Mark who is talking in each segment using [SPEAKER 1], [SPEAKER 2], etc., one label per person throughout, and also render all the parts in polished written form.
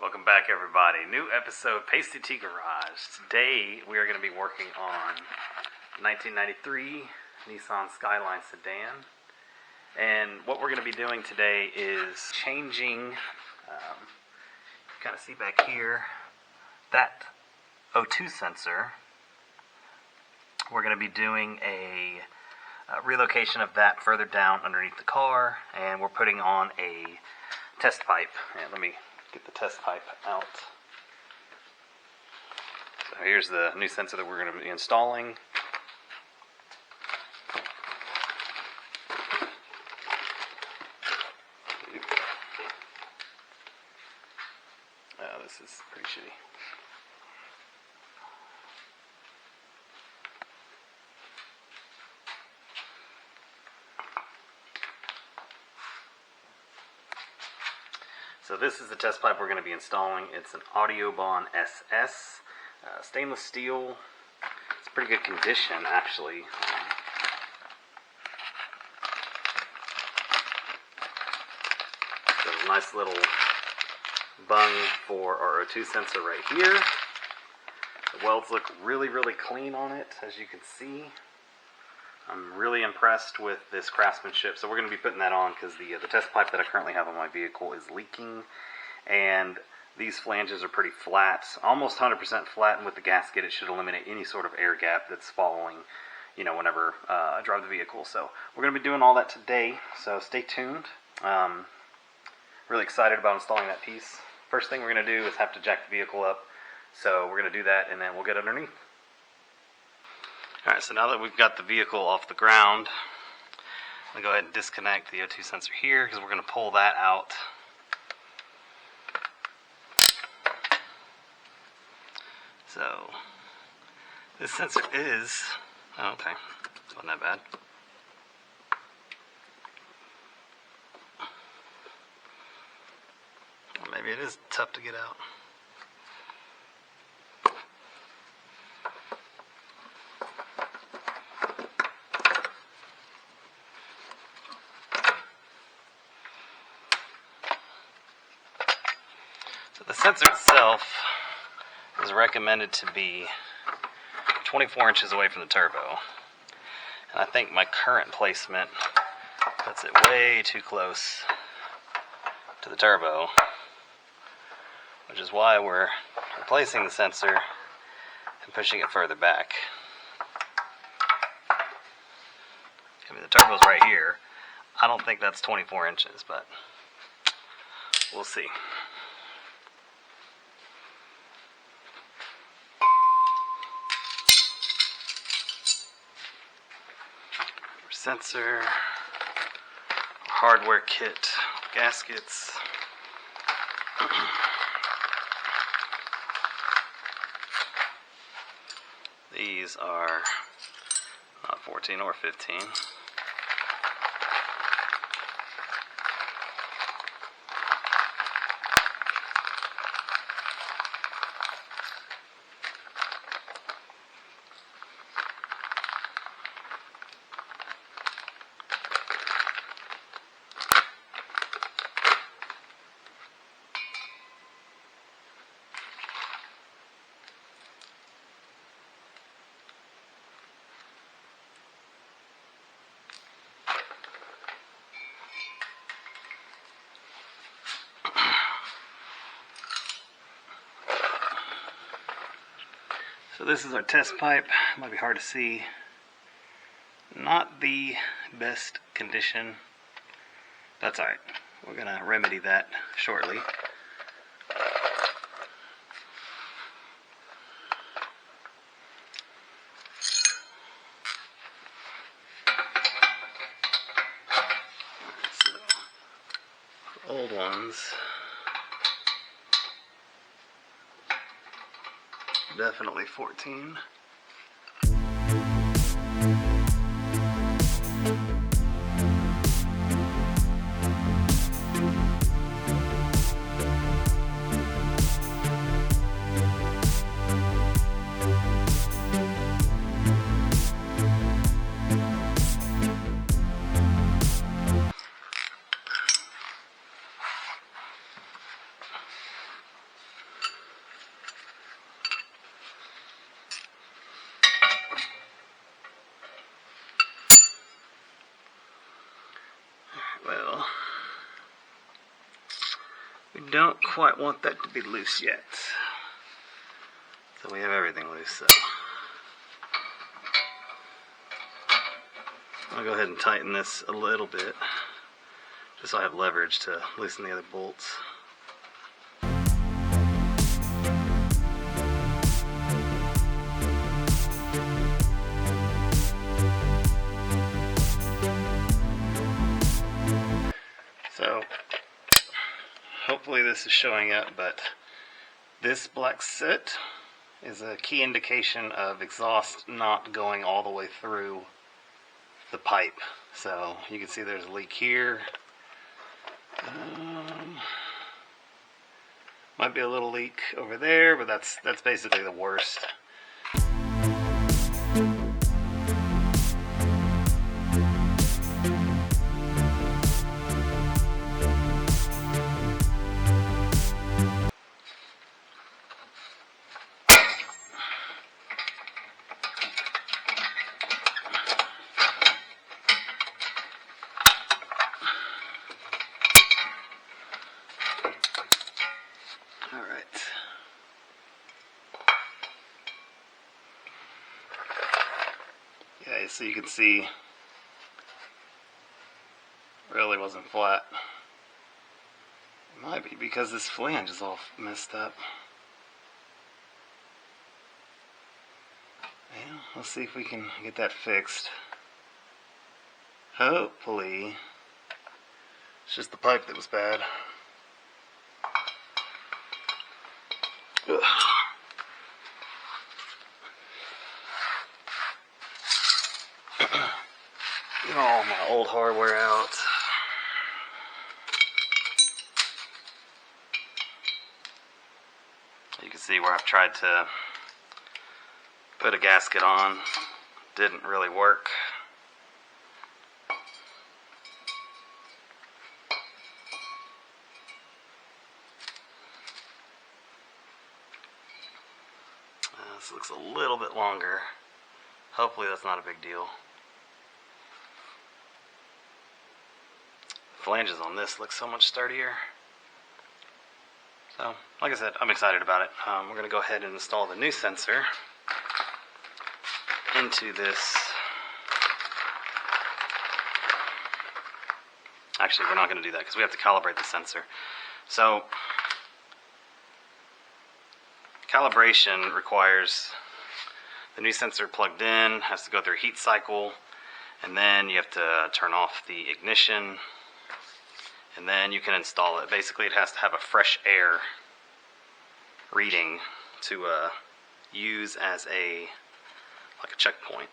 [SPEAKER 1] Welcome back, everybody. New episode, Pasty-T Garage. Today we are going to be working on 1993 Nissan Skyline Sedan. And what we're going to be doing today is changing, you kind of see back here, that O2 sensor. We're going to be doing a relocation of that further down underneath the car, and we're putting on a test pipe. And let me get the test pipe out. So here's the new sensor that we're going to be installing. This is pretty shitty. So this is the test pipe we're going to be installing. It's an Audiobond SS, stainless steel. It's pretty good condition, actually. There's a nice little bung for our O2 sensor right here. The welds look really, really clean on it, as you can see. I'm really impressed with this craftsmanship, so we're going to be putting that on because the test pipe that I currently have on my vehicle is leaking, and these flanges are pretty flat, almost 100% flat, and with the gasket it should eliminate any sort of air gap that's following, whenever I drive the vehicle. So we're going to be doing all that today, so stay tuned. Really excited about installing that piece. First thing we're going to do is have to jack the vehicle up, so we're going to do that and then we'll get underneath. Alright, so now that we've got the vehicle off the ground, I'm going to go ahead and disconnect the O2 sensor here because we're going to pull that out. So, this sensor is, oh, okay, wasn't that bad. Or maybe it is tough to get out. So the sensor itself is recommended to be 24 inches away from the turbo. And I think my current placement puts it way too close to the turbo, which is why we're replacing the sensor and pushing it further back. I mean, the turbo's right here. I don't think that's 24 inches, but we'll see. Sensor, hardware kit, gaskets. These are not 14 or 15. So this is our test pipe. It might be hard to see. Not the best condition. That's alright. We're going to remedy that shortly. So, old ones. Definitely 14. We don't quite want that to be loose yet. So we have everything loose, so I'll go ahead and tighten this a little bit, just so I have leverage to loosen the other bolts. So hopefully this is showing up, but this black soot is a key indication of exhaust not going all the way through the pipe. So you can see there's a leak here. Might be a little leak over there, but that's basically the worst. Yeah, so you can see really wasn't flat. It might be because this flange is all messed up. Yeah, let's see if we can get that fixed. Hopefully it's just the pipe that was bad. Ugh. Get all my old hardware out. You can see where I've tried to put a gasket on. Didn't really work. This looks a little bit longer. Hopefully that's not a big deal. Flanges on this look so much sturdier. So, like I said, I'm excited about it. We're going to go ahead and install the new sensor into this. Actually, we're not going to do that because we have to calibrate the sensor. So, calibration requires the new sensor plugged in, has to go through a heat cycle, and then you have to turn off the ignition, and then you can install it. Basically, it has to have a fresh air reading to use as a checkpoint.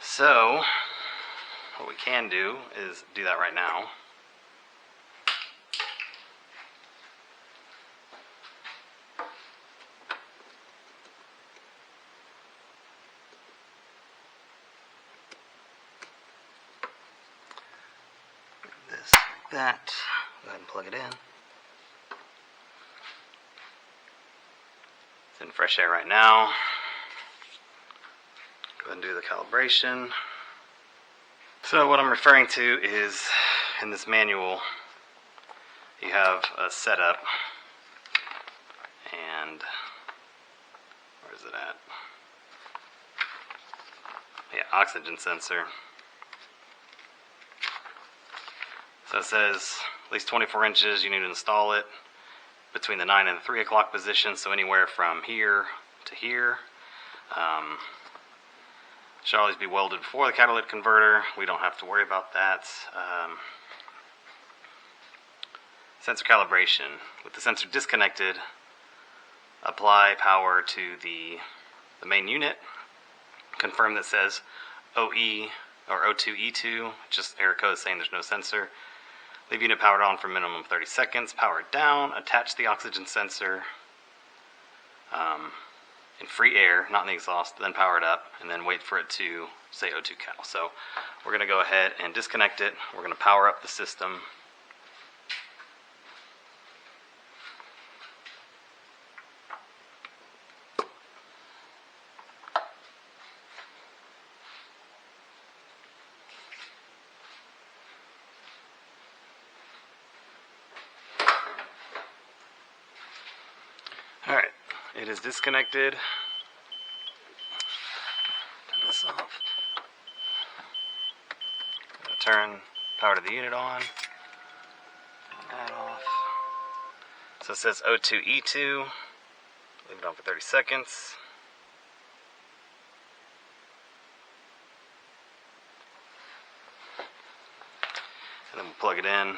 [SPEAKER 1] So what we can do is do that right now. This like that. Go ahead and plug it in. It's in fresh air right now. Go ahead and do the calibration. So what I'm referring to is, in this manual, you have a setup, and where is it at? Yeah, oxygen sensor. So it says at least 24 inches, you need to install it between the 9 and the 3 o'clock position, so anywhere from here to here. Should always be welded before the catalytic converter. We don't have to worry about that. Sensor calibration. With the sensor disconnected, apply power to the main unit. Confirm that says OE or O2E2, just error code saying there's no sensor. Leave unit powered on for a minimum of 30 seconds. Power it down. Attach the oxygen sensor in free air, not in the exhaust, then power it up, and then wait for it to say O2 cal. So we're going to go ahead and disconnect it. We're going to power up the system. It is disconnected. Turn this off. Turn power to the unit on. Turn that off. So it says O2E2. Leave it on for 30 seconds. And then we'll plug it in.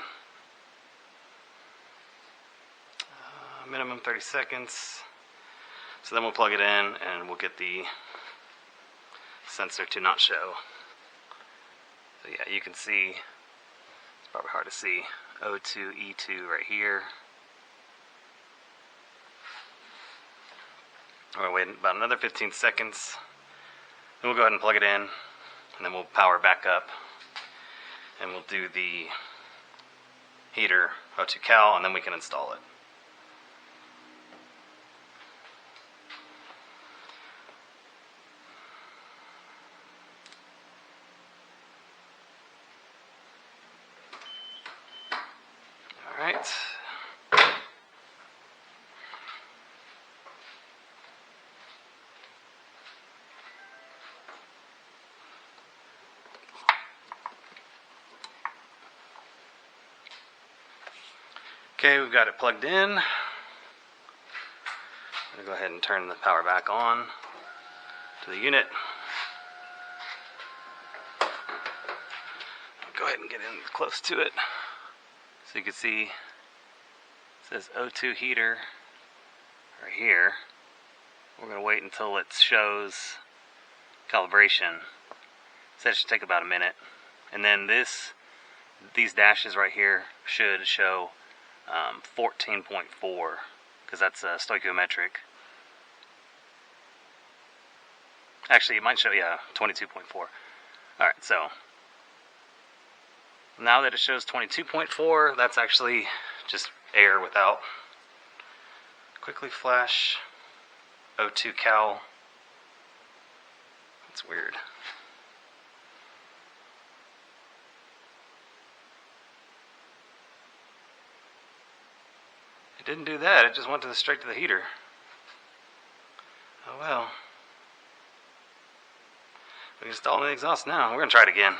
[SPEAKER 1] Minimum 30 seconds. So then we'll plug it in and we'll get the sensor to not show. So yeah, you can see, it's probably hard to see, O2E2 right here. We're going to wait about another 15 seconds. Then we'll go ahead and plug it in, and then we'll power back up. And we'll do the heater O2 cal, and then we can install it. Alright. Okay, we've got it plugged in. I'm going to go ahead and turn the power back on to the unit. Go ahead and get in close to it. So you can see it says O2 heater right here. We're going to wait until it shows calibration. So that should take about a minute. And then these dashes right here should show 14.4, because that's stoichiometric. Actually, it might show, yeah, 22.4. Alright, so now that it shows 22.4, that's actually just air without. Quickly flash O2 cal. That's weird. It didn't do that, it just went straight to the heater. Oh well. We can install the exhaust now. We're going to try it again.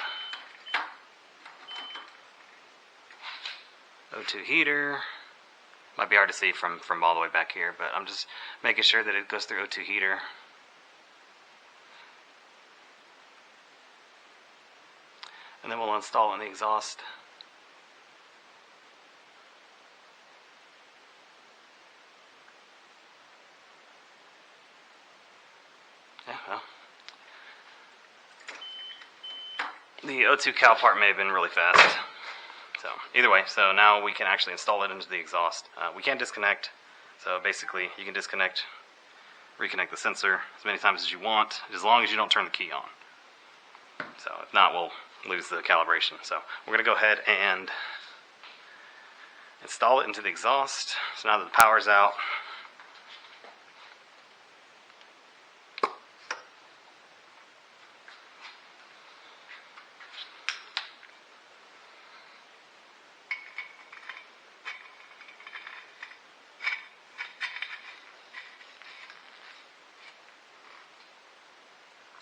[SPEAKER 1] O2 heater. Might be hard to see from all the way back here, but I'm just making sure that it goes through O2 heater. And then we'll install it in the exhaust. Yeah, well. The O2 cal part may have been really fast. So, either way, so now we can actually install it into the exhaust. We can't disconnect, so basically you can disconnect, reconnect the sensor as many times as you want, as long as you don't turn the key on. So, if not, we'll lose the calibration. So, we're going to go ahead and install it into the exhaust. So now that the power's out,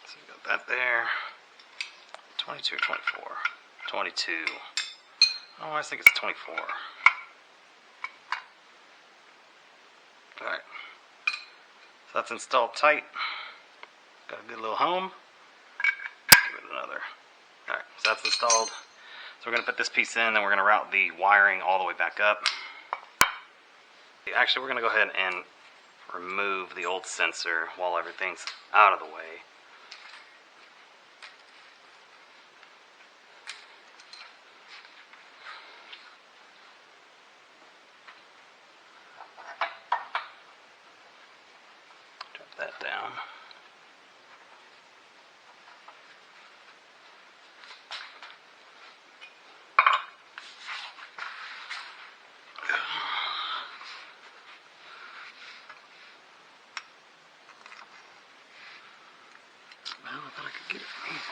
[SPEAKER 1] so you got that there. 22 or 24? 22. Oh, I think it's 24. Alright. So that's installed tight. Got a good little home. Give it another. Alright, so that's installed. So we're going to put this piece in, then we're going to route the wiring all the way back up. Actually, we're going to go ahead and remove the old sensor while everything's out of the way. That down. Well, I thought I could get it from here.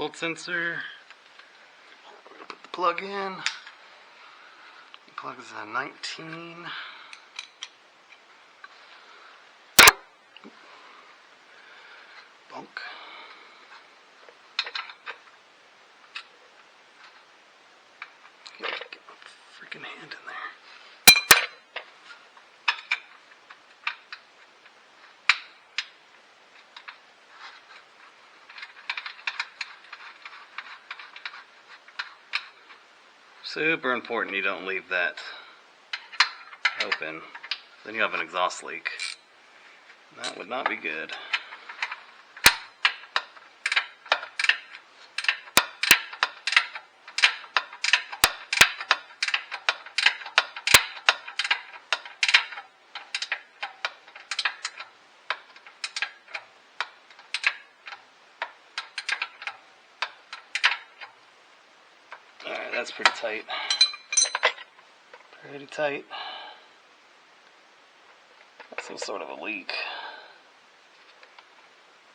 [SPEAKER 1] Old sensor. Put the plug in. The plug is a 19. Bunk. Get my freaking hand in there. Super important you don't leave that open. Then you have an exhaust leak. That would not be good. Alright, that's pretty tight. Pretty tight. That's some sort of a leak.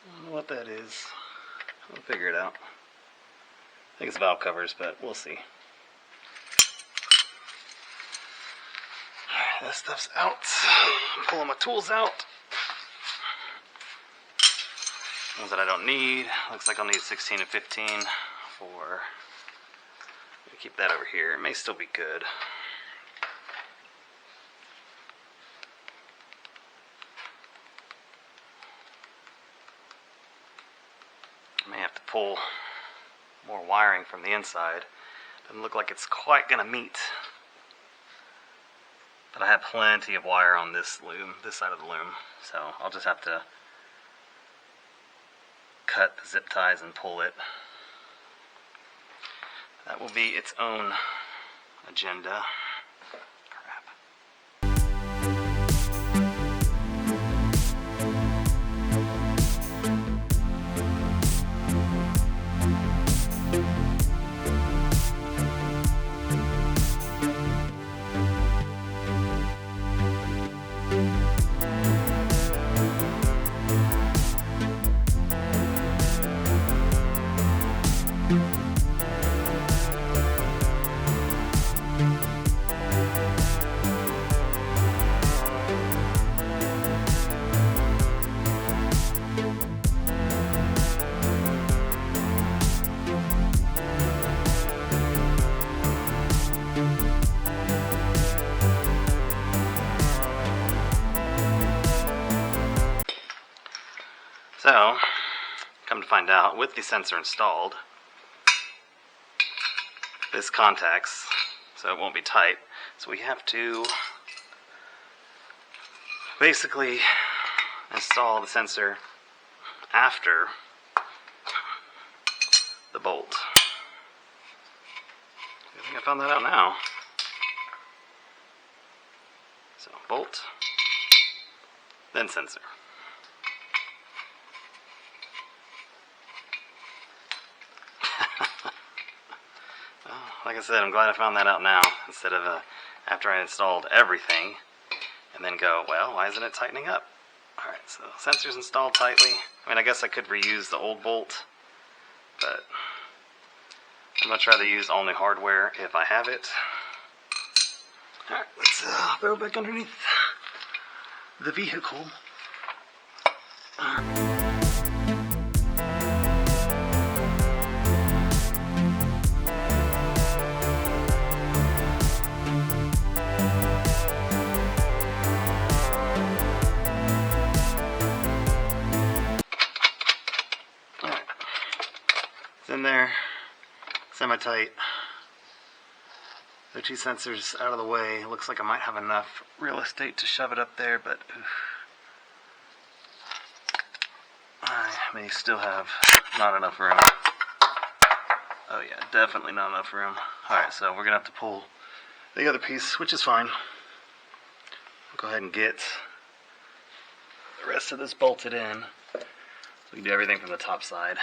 [SPEAKER 1] I don't know what that is. We'll figure it out. I think it's valve covers, but we'll see. Alright, that stuff's out. I'm pulling my tools out. Ones that I don't need. Looks like I'll need 16 and 15 for... Keep that over here. It may still be good. I may have to pull more wiring from the inside. Doesn't look like it's quite gonna meet. But I have plenty of wire on this loom, this side of the loom. So I'll just have to cut the zip ties and pull it. That will be its own agenda. So, come to find out, with the sensor installed, this contacts, so it won't be tight. So we have to basically install the sensor after the bolt. I think I found that out now. So, bolt, then sensor. Like I said, I'm glad I found that out now, instead of after I installed everything, and then go, well, why isn't it tightening up? Alright, so sensor's installed tightly. I mean, I guess I could reuse the old bolt, but I'd much rather use all new hardware if I have it. Alright, let's throw it back underneath the vehicle. In there, semi-tight. The two sensors out of the way. It looks like I might have enough real estate to shove it up there, but I may still have not enough room. Oh yeah, definitely not enough room. Alright, so we're gonna have to pull the other piece, which is fine. I'll go ahead and get the rest of this bolted in, so we can do everything from the top side.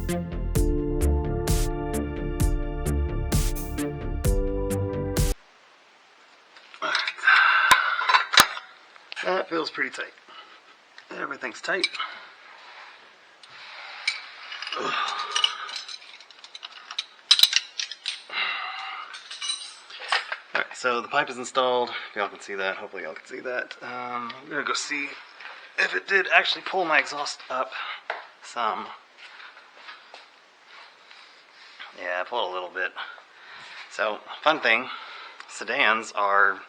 [SPEAKER 1] That feels pretty tight. Everything's tight. Alright, so the pipe is installed. Y'all can see that. Hopefully y'all can see that. I'm going to go see if it did actually pull my exhaust up some. Yeah, I pulled a little bit. So, fun thing, sedans are a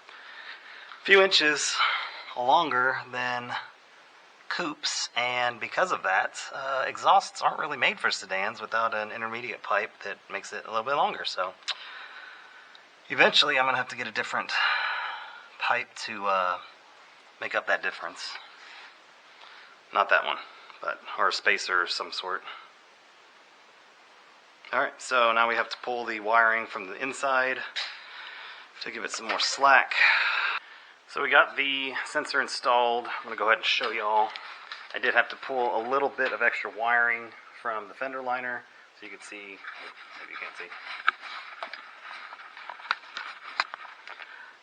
[SPEAKER 1] few inches longer than coupes, and because of that, exhausts aren't really made for sedans without an intermediate pipe that makes it a little bit longer. So eventually I'm going to have to get a different pipe to make up that difference. Not that one, but or a spacer of some sort. Alright, so now we have to pull the wiring from the inside to give it some more slack. So we got the sensor installed. I'm going to go ahead and show y'all. I did have to pull a little bit of extra wiring from the fender liner, so you can see, maybe you can't see.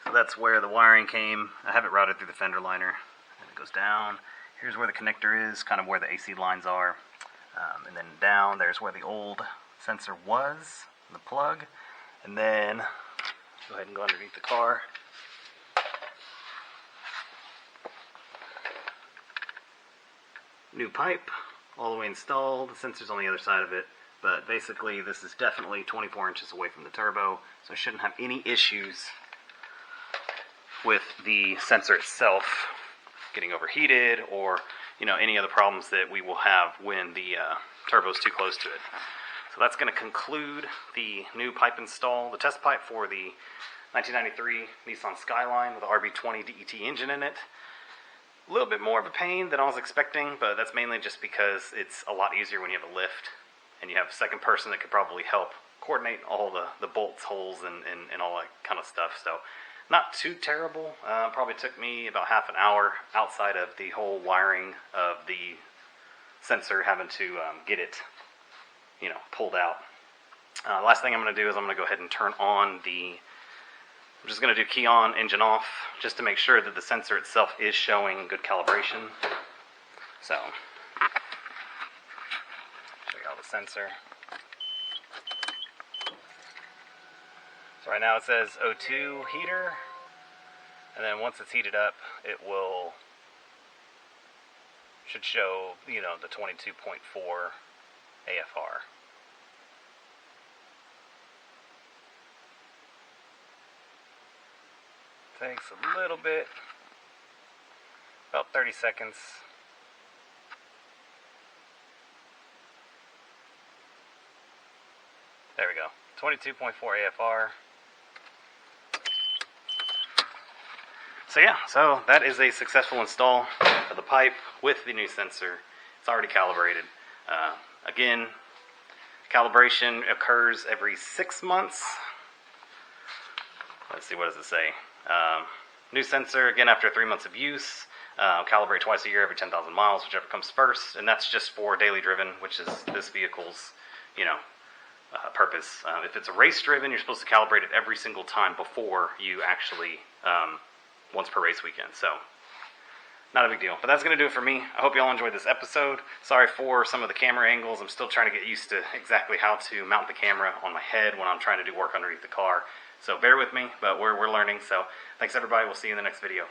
[SPEAKER 1] So that's where the wiring came. I have it routed through the fender liner, and it goes down. Here's where the connector is, kind of where the AC lines are. And then down, there's where the old sensor was, the plug. And then, go ahead and go underneath the car. New pipe, all the way installed. The sensor's on the other side of it, but basically this is definitely 24 inches away from the turbo, so I shouldn't have any issues with the sensor itself getting overheated or, you know, any other problems that we will have when the turbo is too close to it. So that's going to conclude the new pipe install, the test pipe for the 1993 Nissan Skyline with the RB20 DET engine in it. A little bit more of a pain than I was expecting, but that's mainly just because it's a lot easier when you have a lift and you have a second person that could probably help coordinate all the bolts, holes, and all that kind of stuff. So not too terrible. Probably took me about half an hour outside of the whole wiring of the sensor, having to get it, you know, pulled out. Last thing I'm going to do is I'm going to go ahead and turn on I'm just going to do key on, engine off, just to make sure that the sensor itself is showing good calibration. So, show you all the sensor. So right now it says O2 heater, and then once it's heated up, it should show, you know, the 22.4 AFR. Takes a little bit, about 30 seconds. There we go, 22.4 AFR. So yeah, so that is a successful install of the pipe with the new sensor. It's already calibrated. Again, calibration occurs every 6 months. Let's see, what does it say? New sensor, again, after 3 months of use. Calibrate twice a year, every 10,000 miles, whichever comes first. And that's just for daily driven, which is this vehicle's, you know, purpose. If it's a race driven, you're supposed to calibrate it every single time before you actually, once per race weekend. So, not a big deal. But that's going to do it for me. I hope you all enjoyed this episode. Sorry for some of the camera angles. I'm still trying to get used to exactly how to mount the camera on my head when I'm trying to do work underneath the car. So bear with me, but we're learning. So thanks everybody. We'll see you in the next video.